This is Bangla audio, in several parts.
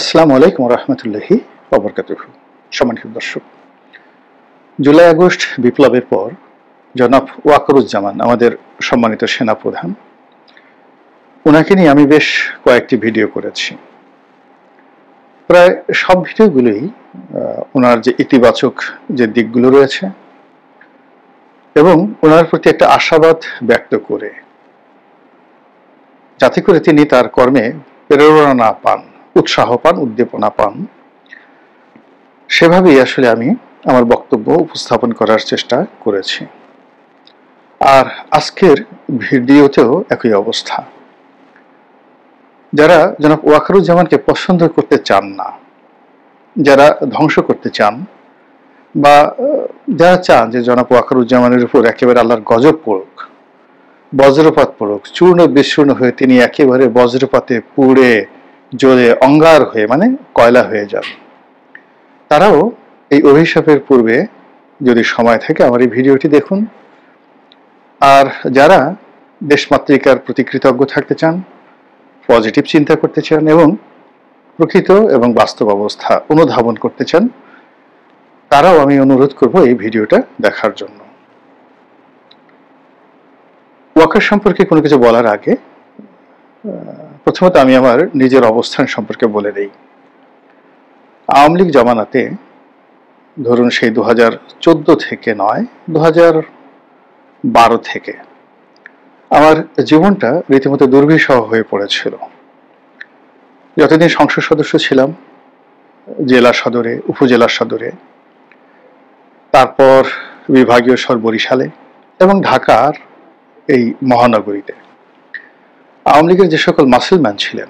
আসসালামু আলাইকুম রহমতুল্লাহি ওয়াবারাকাতুহু। সম্মানিত দর্শক, জুলাই আগস্ট বিপ্লবের পর জনাব ওয়াকারুজ্জামান আমাদের সম্মানিত সেনাপ্রধান, ওনাকে নিয়ে আমি বেশ কয়েকটি ভিডিও করেছি। প্রায় সব ভিডিওগুলোই ওনার যে ইতিবাচক যে দিকগুলো রয়েছে এবং ওনার প্রতি একটা আশাবাদ ব্যক্ত করে, যাতে করে তিনি তার কর্মে প্রেরণা পান, উৎসাহ পান, উদ্দীপনা পান, সেভাবেই আসলে আমি আমার বক্তব্য উপস্থাপন করার চেষ্টা করেছি। আর আজকের ভিডিওতেও একই অবস্থা। যারা জনাব ওয়াকারুজ্জামানকে পছন্দ করতে চান না, যারা ধ্বংস করতে চান, বা যারা চান যে জনাব ওয়াকারুজ্জামানের উপর একেবারে আল্লাহর গজব পড়ুক, বজ্রপাত পড়ুক, চূর্ণ বিচূর্ণ হয়ে তিনি একেবারে বজ্রপাতে পুড়ে জ্বলে অঙ্গার হয়ে, মানে কয়লা হয়ে যান, তারাও এই অভিশাপের পূর্বে যদি সময় থাকে আমার এই ভিডিওটি দেখুন। আর যারা দেশমাতৃকার প্রতি কৃতজ্ঞ থাকতে চান, পজিটিভ চিন্তা করতে চান এবং প্রকৃত এবং বাস্তব অবস্থা অনুধাবন করতে চান, তারাও আমি অনুরোধ করব এই ভিডিওটা দেখার জন্য। ওয়াকার সম্পর্কে কোনো কিছু বলার আগে প্রথমত আমি আমার নিজের অবস্থান সম্পর্কে বলে দেই। আওয়ামী লীগ জমানাতে, ধরুন সেই 2014 থেকে নয়, 2012 থেকে আমার জীবনটা রীতিমতো দুর্বিষহ হয়ে পড়েছিল। যতদিন সংসদ সদস্য ছিলাম, জেলা সদরে, উপজেলা সদরে, তারপর বিভাগীয় শহর বরিশালে এবং ঢাকার এই মহানগরীতে আওয়ামী লীগের যে সকল মাসলম্যান ছিলেন,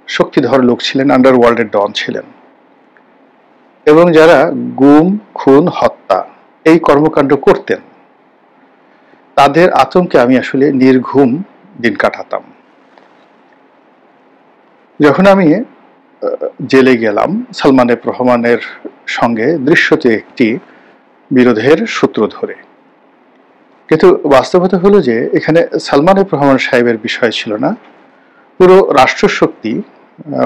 শক্তিধর লোক ছিলেন, আন্ডারওয়ার্ল্ডের ডন ছিলেন এবং যারা গুম, খুন, হত্যা এই কর্মকাণ্ড করতেন, তাদের আতঙ্কে আমি আসলে নির্ঘুম দিন কাটাতাম। যখন আমি জেলে গেলাম সালমান এফ রহমানের সঙ্গে দৃশ্যত একটি বিরোধের সূত্র ধরে, কিন্তু বাস্তবতা হলো যে এখানে সালমান এফ রহমান সাহেবের বিষয় ছিল না, পুরো রাষ্ট্রশক্তি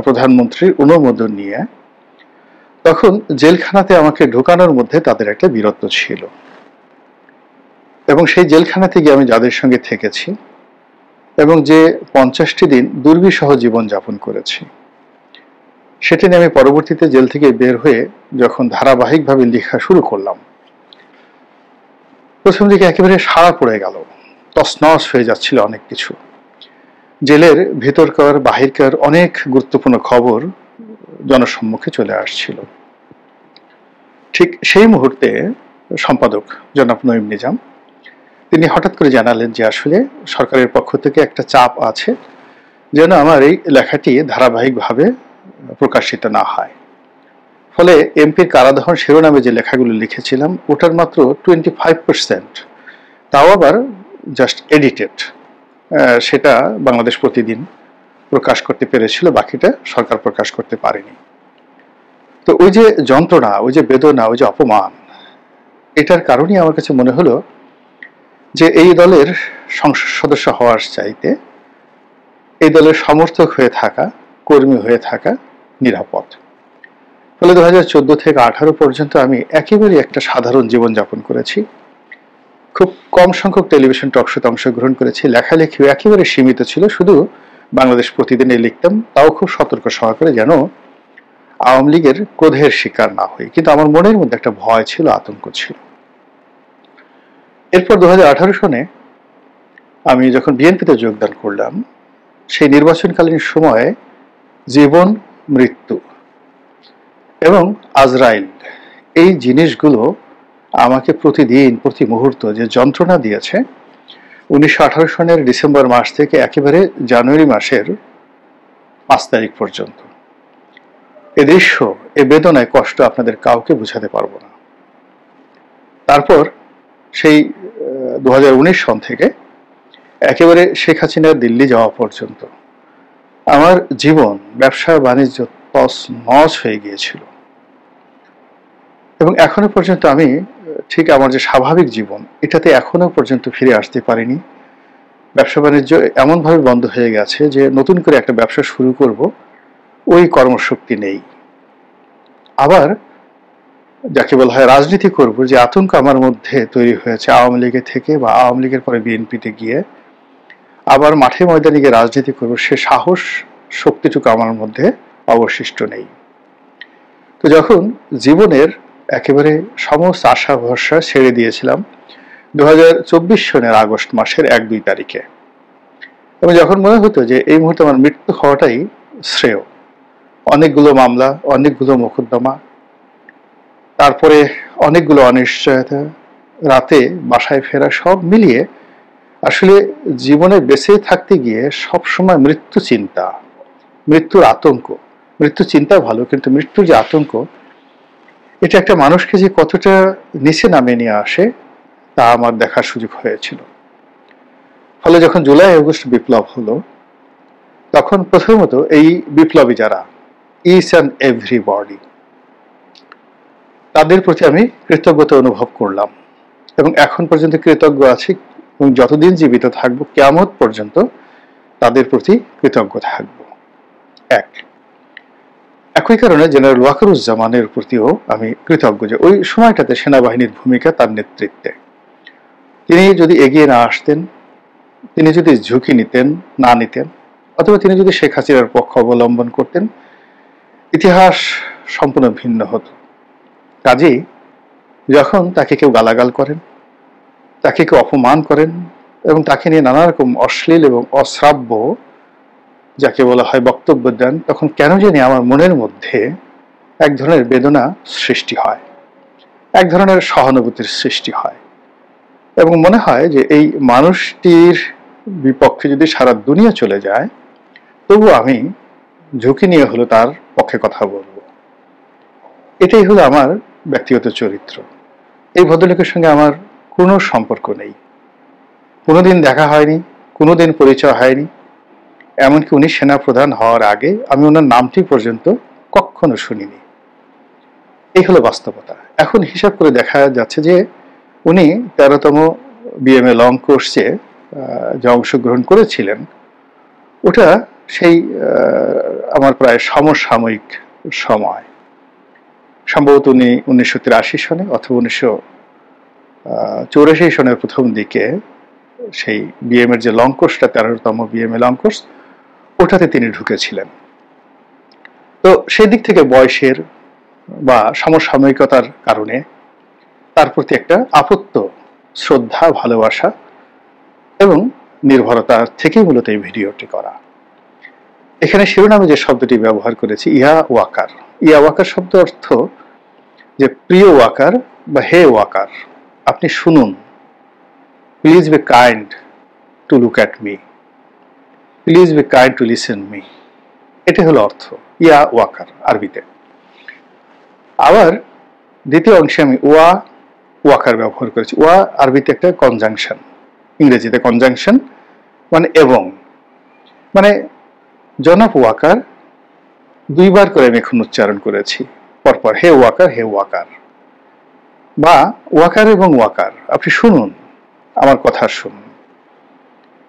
প্রধানমন্ত্রীর অনুমোদন নিয়ে তখন জেলখানাতে আমাকে ঢোকানোর মধ্যে তাদের একটা বীরত্ব ছিল এবং সেই জেলখানাতে গিয়ে আমি যাদের সঙ্গে থেকেছি এবং যে 50টি দিন দুর্বিষহ জীবন যাপন করেছি, সেটি নিয়ে আমি পরবর্তীতে জেল থেকে বের হয়ে যখন ধারাবাহিকভাবে লেখা শুরু করলাম, প্রথম দিকে একেবারে সাড়া পড়ে গেল, তছনছ হয়ে যাচ্ছিল অনেক কিছু। জেলের ভেতরকার বাহিরকার অনেক গুরুত্বপূর্ণ খবর জনসম্মুখে চলে আসছিল। ঠিক সেই মুহূর্তে সম্পাদক জনাব নঈম নিজাম তিনি হঠাৎ করে জানালেন যে আসলে সরকারের পক্ষ থেকে একটা চাপ আছে যেন আমার এই লেখাটি ধারাবাহিকভাবে প্রকাশিত না হয়। ফলে এমপির কারাদহন শিরোনামে যে লেখাগুলো লিখেছিলাম ওটার মাত্র 25%, তাও আবার জাস্ট এডিটেড, সেটা বাংলাদেশ প্রতিদিন প্রকাশ করতে পেরেছিল, বাকিটা সরকার প্রকাশ করতে পারেনি। তো ওই যে যন্ত্রণা, ওই যে বেদনা, ওই যে অপমান, এটার কারণেই আমার কাছে মনে হলো যে এই দলের সংসদ সদস্য হওয়ার চাইতে এই দলের সমর্থক হয়ে থাকা, কর্মী হয়ে থাকা নিরাপদ। ফলে 2014 থেকে 2018 পর্যন্ত আমি একেবারে একটা সাধারণ জীবনযাপন করেছি। খুব কম সংখ্যক টেলিভিশন টকশোতে অংশগ্রহণ করেছি, লেখালেখিও একেবারে সীমিত ছিল, শুধু বাংলাদেশ প্রতিদিনে লিখতাম, তাও খুব সতর্ক সহকারে যেন আওয়ামী লীগের ক্রোধের শিকার না হই। কিন্তু আমার মনের মধ্যে একটা ভয় ছিল, আতঙ্ক ছিল। এরপর 2018 সনে আমি যখন বিএনপিতে যোগদান করলাম, সেই নির্বাচনকালীন সময়ে জীবন, মৃত্যু এবং আজরাইল, এই জিনিসগুলো আমাকে প্রতিদিন, প্রতি মুহূর্ত যে যন্ত্রণা দিয়েছে, 1918 সনের ডিসেম্বর মাস থেকে একেবারে জানুয়ারি মাসের 5 তারিখ পর্যন্ত, এ দৃশ্য, এ বেদনায় কষ্ট আপনাদের কাউকে বুঝাতে পারবো না। তারপর সেই 2019 সন থেকে একেবারে শেখ হাসিনার দিল্লি যাওয়া পর্যন্ত আমার জীবন, ব্যবসা বাণিজ্য তছনছ হয়ে গিয়েছিল এবং এখনো পর্যন্ত আমি ঠিক আমার যে স্বাভাবিক জীবন, এটাতে এখনো পর্যন্ত ফিরে আসতে পারিনি। ব্যবসা বাণিজ্য এমনভাবে বন্ধ হয়ে গেছে যে নতুন করে একটা ব্যবসা শুরু করব, ওই কর্মশক্তি নেই। আবার যাকে বলা হয় রাজনীতি করব, যে আতঙ্ক আমার মধ্যে তৈরি হয়েছে আওয়ামী লীগের থেকে বা আওয়ামী লীগের পরে বিএনপিতে গিয়ে আবার মাঠে ময়দানে গিয়ে রাজনীতি করব, সে সাহস শক্তিটুকু আমার মধ্যে অবশিষ্ট নেই। তো যখন জীবনের একেবারে সমস্ত আশা ভরসা ছেড়ে দিয়েছিলাম 2024 সনের আগস্ট মাসের 1-2 তারিখে, এবং যখন মনে হতো যে এই মুহূর্তে আমার মৃত্যু হওয়াটাই শ্রেয়, অনেকগুলো মামলা, অনেকগুলো মোকদ্দমা, তারপরে অনেকগুলো অনিশ্চয়তা, রাতে বাসায় ফেরা, সব মিলিয়ে আসলে জীবনে বেঁচে থাকতে গিয়ে সবসময় মৃত্যু চিন্তা, মৃত্যুর আতঙ্ক, মৃত্যু চিন্তা ভালো, কিন্তু মৃত্যুর যে আতঙ্ক, এটা একটা মানুষকে যে কতটা নিচে নামিয়ে নিয়ে আসে তা আমার দেখার সুযোগ হয়েছিল। ফলে যখন জুলাই আগস্ট বিপ্লব হলো, তখন প্রথমত এই বিপ্লবী যারা, ইচ অ্যান্ড এভরিবডি, তাদের প্রতি আমি কৃতজ্ঞতা অনুভব করলাম এবং এখন পর্যন্ত কৃতজ্ঞ আছি, এবং যতদিন জীবিত থাকবো কিয়ামত পর্যন্ত তাদের প্রতি কৃতজ্ঞ থাকব। একই কারণে জেনারেল ওয়াকারুজ্জামানের প্রতিও আমি কৃতজ্ঞ যে ওই সময়টাতে সেনাবাহিনীর ভূমিকা, তার নেতৃত্বে তিনি যদি এগিয়ে না আসতেন, তিনি যদি ঝুঁকি না নিতেন, অথবা তিনি যদি শেখ হাসিনার পক্ষ অবলম্বন করতেন, ইতিহাস সম্পূর্ণ ভিন্ন হতো। কাজেই যখন তাকে কেউ গালাগাল করেন, তাকে কেউ অপমান করেন এবং তাকে নিয়ে নানা রকম অশ্লীল এবং অশ্রাব্য যাকে বলা হয় বক্তব্য দেন, তখন কেন জানি আমার মনের মধ্যে এক ধরনের বেদনা সৃষ্টি হয়, এক ধরনের সহানুভূতির সৃষ্টি হয়, এবং মনে হয় যে এই মানুষটির বিপক্ষে যদি সারা দুনিয়া চলে যায়, তবু আমি ঝুঁকি নিয়ে হলো তার পক্ষে কথা বলবো। এটাই হলো আমার ব্যক্তিগত চরিত্র। এই ভদ্রলোকের সঙ্গে আমার কোনো সম্পর্ক নেই, কোনোদিন দেখা হয়নি, কোনোদিন পরিচয় হয়নি, এমনকি উনি সেনাপ্রধান হওয়ার আগে আমি ওনার নামটি পর্যন্ত কখনো শুনিনি। এই হলো বাস্তবতা। এখন হিসাব করে দেখা যাচ্ছে যে উনি 13তম বিএমএ লং কোর্সে যে অংশগ্রহণ করেছিলেন, ওটা সেই আমার প্রায় সমসাময়িক সময়, সম্ভবত উনি 1983 সনে অথবা 1984 সনের প্রথম দিকে সেই বিএমএর যে লং কোর্সটা, 13তম বিএমএ লং কোর্স, ওটাতে তিনি ঢুকেছিলেন। তো সেই দিক থেকে বয়সের বা সমসাময়িকতার কারণে তার প্রতি একটা আপত্ত শ্রদ্ধা, ভালোবাসা এবং নির্ভরতার থেকেই মূলত এই ভিডিওটি করা। এখানে শিরোনামে যে শব্দটি ব্যবহার করেছি, ইয়া ওয়াকার, ইয়া ওয়াকার শব্দ অর্থ যে প্রিয় ওয়াকার বা হে ওয়াকার, আপনি শুনুন, please be kind to look at me, please be kind to listen me, এটা হলো অর্থ ইয়া ওয়াকার আরবিতে। আবার দ্বিতীয় অংশে আমি ওয়াকার ব্যবহার করেছি। ওয়া আরবিতে একটা কনজাংশন, ইংরেজিতে কনজাংশন মানে এবং, মানে জনাব ওয়াকার দুইবার করে আমি এখন উচ্চারণ করেছি পরপর, হে ওয়াকার, হে ওয়াকার, বা ওয়াকার এবং ওয়াকার, আপনি শুনুন, আমার কথা শুনুন,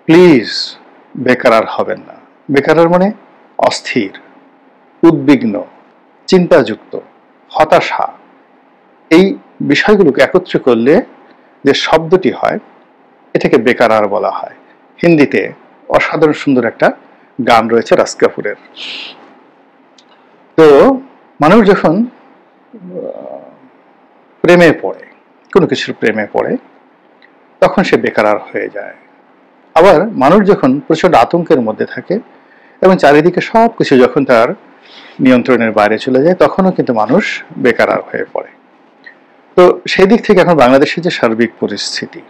প্লিজ বেকার হবেন না। বেকার মানে অস্থির, উদ্বিগ্ন, চিন্তাযুক্ত, হতাশা, এই বিষয়গুলোকে একত্র করলে যে শব্দটি হয় এটাকে বেকারার বলা হয়। হিন্দিতে অসাধারণ সুন্দর একটা গান রয়েছে রাজ কাপুরের। তো মানুষ যখন প্রেমে পড়ে, কোনো কিছুর প্রেমে পড়ে, তখন সে বেকারার হয়ে যায়। আবার মানুষ যখন প্রচন্ড আতঙ্কের মধ্যে থাকে এবং চারিদিকে সব কিছু যখন তার নিয়ন্ত্রণের বাইরে চলে যায়, তখনও কিন্তু মানুষ বেকারার হয়ে পড়ে। তো সেই দিক থেকে এখন বাংলাদেশের যে সার্বিক পরিস্থিতি,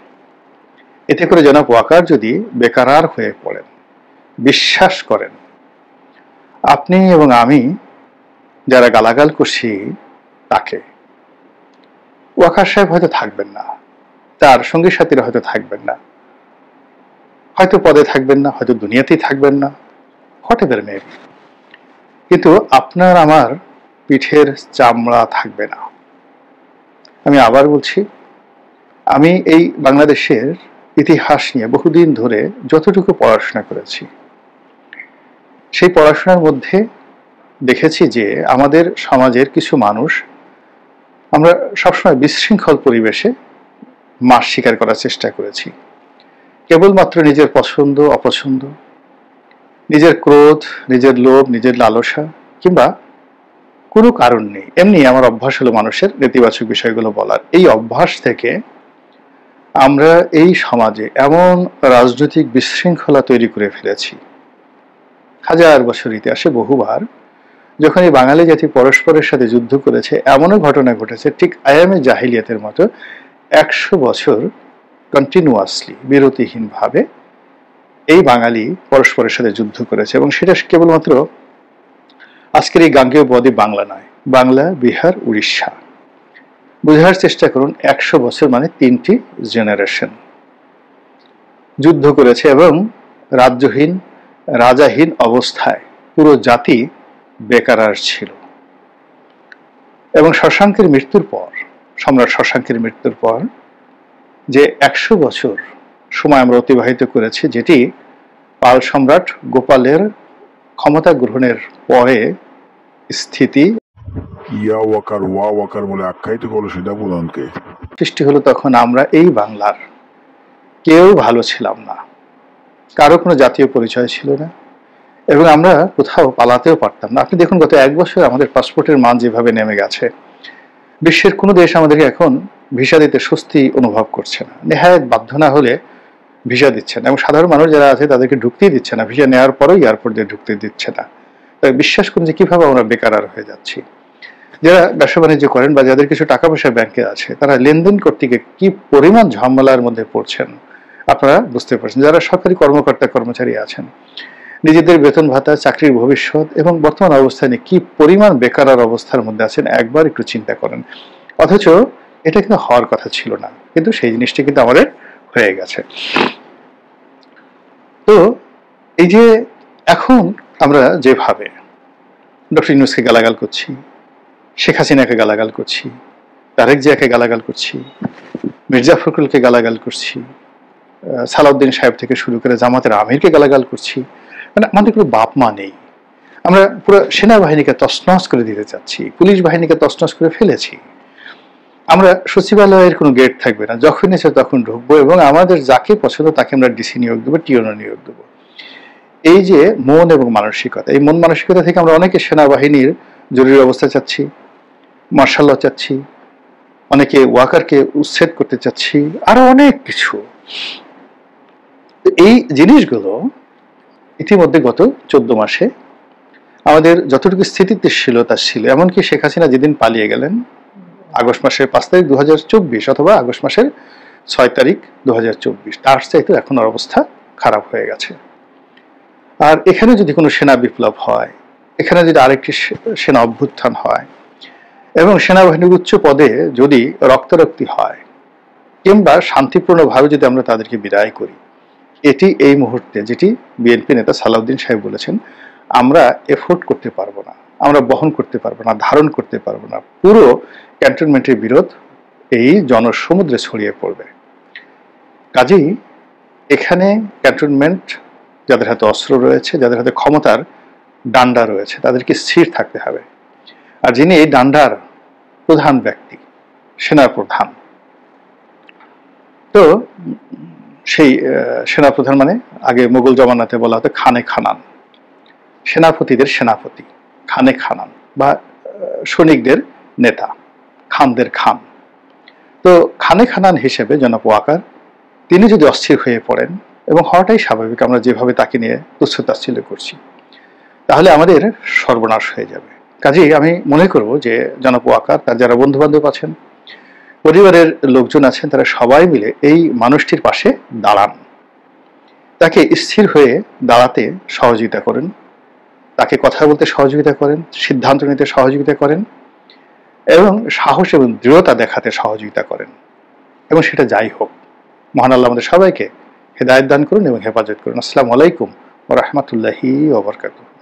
এতে করে জনাব ওয়াকার যদি বেকারার হয়ে পড়েন, বিশ্বাস করেন, আপনি এবং আমি যারা গালাগাল করছি তাকে, ওয়াকার সাহেব হয়তো থাকবেন না, তার সঙ্গী সাথীরা হয়তো থাকবেন না, হয়তো পদে থাকবেন না, হয়তো দুনিয়াতেই থাকবেন না, হোয়াটএভার মেবি, কিন্তু আপনার আমার পিঠের চামড়া থাকবে না। আমি আবার বলছি, আমি এই বাংলাদেশের ইতিহাস নিয়ে বহুদিন ধরে যতটুকু পড়াশোনা করেছি, সেই পড়াশোনার মধ্যে দেখেছি যে আমাদের সমাজের কিছু মানুষ আমরা সবসময় বিশৃঙ্খল পরিবেশে মাস স্বীকার করার চেষ্টা করেছি। কেবলমাত্র নিজের পছন্দ অপছন্দ, নিজের ক্রোধ, নিজের লোভ, নিজের লালসা কিংবা কোনো কারণ নেই, এমনি আমার অভ্যাস হলো মানুষের নেতিবাচক বিষয়গুলো বলার। এই অভ্যাস থেকে আমরা এই সমাজে এমন রাজনৈতিক বিশৃঙ্খলা তৈরি করে ফেলেছি। হাজার বছর ইতিহাসে বহুবার যখন এই বাঙালি জাতি পরস্পরের সাথে যুদ্ধ করেছে, এমনও ঘটনা ঘটেছে ঠিক আয়ামে জাহিলিয়াতের মতো 100 বছর কন্টিনিউয়াসলি বিরতিহীনভাবে এই বাঙালি পরস্পরের সাথে যুদ্ধ করেছে। এবং সেটা কেবলমাত্র আজকের এই গাঙ্গেয় বদ্বীপ বাংলা নয়, বাংলা, বিহার, উড়িষ্যা। বোঝার চেষ্টা করুন, 100 বছর মানে 3টি জেনারেশন যুদ্ধ করেছে এবং রাজ্যহীন, রাজাহীন অবস্থায় পুরো জাতি বেকারার ছিল। এবং শশাঙ্কের মৃত্যুর পর, সম্রাট শশাঙ্কের মৃত্যুর পর যে 100 বছর সময় আমরা অতিবাহিত করেছি, যেটি পাল সম্রাট গোপালের ক্ষমতা গ্রহণের পরে স্থিতি বলে আখ্যায়িত করলো সেটা প্রধানকে সৃষ্টি হলো, তখন আমরা এই বাংলার কেউ ভালো ছিলাম না, কারো কোনো জাতীয় পরিচয় ছিল না এবং আমরা কোথাও পালাতেও পারতাম না। আপনি দেখুন, গত 1 বছর আমাদের পাসপোর্টের মান যেভাবে নেমে গেছে, বিশ্বের কোনো দেশ আমাদেরকে এখন ভিসা দিতে স্বস্তি অনুভব করছে না, নেহায়েত বাধ্য না হলে ভিসা দিচ্ছে না। এবং সাধারণ মানুষ যারা আছে তাদেরকে ঢুকতেই দিচ্ছে না, ভিসা নেওয়ার পরেও এয়ারপোর্ট দিয়ে ঢুকতে দিচ্ছে না। তাই বিশ্বাস করুন যে কিভাবে আমরা বেকার হয়ে যাচ্ছি। যারা ব্যবসা বাণিজ্য করেন বা যাদের কিছু টাকা পয়সা ব্যাংকে আছে, তারা লেনদেন করতে গিয়ে কি পরিমাণ ঝামেলার মধ্যে পড়ছেন আপনারা বুঝতে পারছেন। যারা সরকারি কর্মকর্তা কর্মচারী আছেন, নিজেদের বেতন ভাতা, চাকরির ভবিষ্যৎ এবং বর্তমান অবস্থায় নিয়ে কি পরিমাণ বেকার অবস্থার মধ্যে আছেন একবার একটু চিন্তা করেন। অথচ এটা কিন্তু হওয়ার কথা ছিল না, কিন্তু সেই জিনিসটা কিন্তু আমাদের হয়ে গেছে। তো এই যে এখন আমরা যেভাবে ডক্টর ইউনূসকে গালাগাল করছি, শেখ হাসিনাকে গালাগাল করছি, তারেক জিয়াকে গালাগাল করছি, মির্জা ফখরুলকে গালাগাল করছি, সালাউদ্দিন সাহেব থেকে শুরু করে জামাতের আমিরকে গালাগাল করছি, মানে আমাদের কোনো বাপ মা নেই। আমরা পুরো সেনাবাহিনীকে তছনছ করে দিতে চাচ্ছি, পুলিশ বাহিনীকে তছনছ করে ফেলেছি। আমরা সচিবালয়ের কোনো গেট থাকবে না, যখন এসে তখন ঢুকবো এবং আমাদের যাকে পছন্দ তাকে আমরা ডিসি নিয়োগ দেবো, টিওনো নিয়োগ দেবো। এই যে মন এবং মানসিকতা, এই মন মানসিকতা থেকে আমরা অনেকে সেনাবাহিনীর জরুরি অবস্থা চাচ্ছি, মার্শাল ল চাচ্ছি, অনেকে ওয়াকারকে উচ্ছেদ করতে চাচ্ছি, আরো অনেক কিছু। এই জিনিসগুলো ইতিমধ্যে গত 14 মাসে আমাদের যতটুকু স্থিতিশীলতা ছিল, এমনকি শেখ হাসিনা যেদিন পালিয়ে গেলেন আগস্ট মাসের 5 তারিখ 2024 অথবা আগস্ট মাসের 6 তারিখ 2024, তার চাইতে এখন অবস্থা খারাপ হয়ে গেছে। আর এখানে যদি কোনো সেনা বিপ্লব হয়, এখানে যদি আরেকটি সেনা অভ্যুত্থান হয় এবং সেনাবাহিনীর উচ্চ পদে যদি রক্তারক্তি হয় কিংবা শান্তিপূর্ণভাবে যদি আমরা তাদেরকে বিদায় করি, এটি এই মুহূর্তে, যেটি বিএনপি নেতা সালাউদ্দিন সাহেব বলেছেন, আমরা এফোর্ড করতে পারবো না, আমরা বহন করতে পারবো না, ধারণ করতে পারবো না। পুরো ক্যান্টনমেন্টের বিরোধ এই জনসমুদ্রে ছড়িয়ে পড়বে। কাজেই এখানে ক্যান্টনমেন্ট, যাদের হাতে অস্ত্র রয়েছে, যাদের হাতে ক্ষমতার ডান্ডা রয়েছে, তাদেরকে স্থির থাকতে হবে। আর যিনি এই ডান্ডার প্রধান ব্যক্তি, সেনাপ্রধান, তো সেই সেনাপ্রধান মানে আগে মোগল জমানাতে বলা হতো খানে খানান, সেনাপতিদের সেনাপতি, খানে খানান বা সৈনিকদের নেতা, খানদের খান। তো খানে খানান হিসেবে জনাব ওয়াকার, তিনি যদি অস্থির হয়ে পড়েন, এবং হওয়াটাই স্বাভাবিক, আমরা যেভাবে তাকে নিয়ে তুচ্ছ-তাচ্ছিল্য করছি, তাহলে আমাদের সর্বনাশ হয়ে যাবে। কাজেই আমি মনে করব যে জনাব ওয়াকার, তার যারা বন্ধু বান্ধব আছেন, পরিবারের লোকজন আছেন, তারা সবাই মিলে এই মানুষটির পাশে দাঁড়ান, তাকে স্থির হয়ে দাঁড়াতে সহযোগিতা করেন, তাকে কথা বলতে সহযোগিতা করেন, সিদ্ধান্ত নিতে সহযোগিতা করেন এবং সাহস এবং দৃঢ়তা দেখাতে সহযোগিতা করেন। এবং সেটা যাই হোক, মহান আল্লাহ আমাদের সবাইকে হেদায়েত দান করুন এবং হেফাজত করুন। আসসালামু আলাইকুম ওয়া রাহমাতুল্লাহি ওয়া বারাকাতুহু।